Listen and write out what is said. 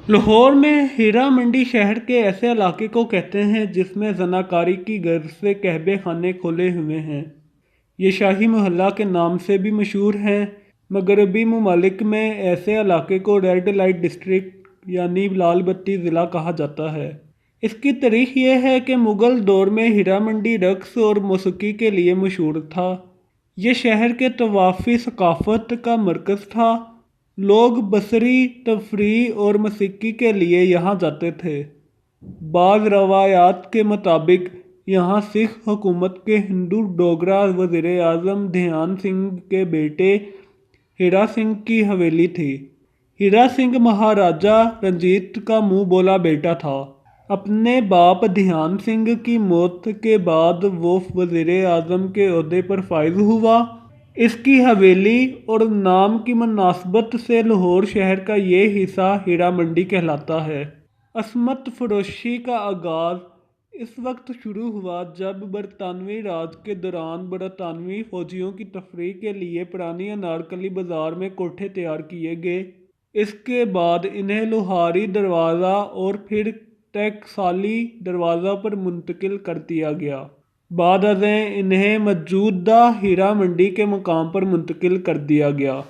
لاہور میں ہیرا منڈی شہر کے ایسے علاقے کو کہتے ہیں جس میں زناکاری کی غرض سے قہوہ خانے کھلے ہوئے ہیں۔ یہ شاہی محلہ کے نام سے بھی مشہور ہیں۔ مغربی ممالک میں ایسے علاقے کو ریڈ لائٹ ڈسٹرکٹ یعنی لال بتی ضلع کہا جاتا ہے۔ اس کی تاریخ یہ ہے کہ مغل دور میں ہیرا منڈی رقص اور موسیقی کے لیے مشہور تھا۔ یہ شہر کے طوافی ثقافت کا مرکز تھا۔ لوگ بصری تفریح اور موسیقی کے لیے یہاں جاتے تھے۔ بعض روایات کے مطابق یہاں سکھ حکومت کے ہندو ڈوگرا وزیر اعظم دھیان سنگھ کے بیٹے ہیرا سنگھ کی حویلی تھی۔ ہیرا سنگھ مہاراجہ رنجیت کا منہ بولا بیٹا تھا۔ اپنے باپ دھیان سنگھ کی موت کے بعد وہ وزیر اعظم کے عہدے پر فائز ہوا۔ اس کی حویلی اور نام کی مناسبت سے لاہور شہر کا یہ حصہ ہیرا منڈی کہلاتا ہے۔ عصمت فروشی کا آغاز اس وقت شروع ہوا جب برطانوی راج کے دوران برطانوی فوجیوں کی تفریح کے لیے پرانی انارکلی بازار میں کوٹھے تیار کیے گئے۔ اس کے بعد انہیں لوہاری دروازہ اور پھر ٹیکسالی دروازہ پر منتقل کر دیا گیا۔ بعد ازیں انہیں موجودہ ہیرا منڈی کے مقام پر منتقل کر دیا گیا۔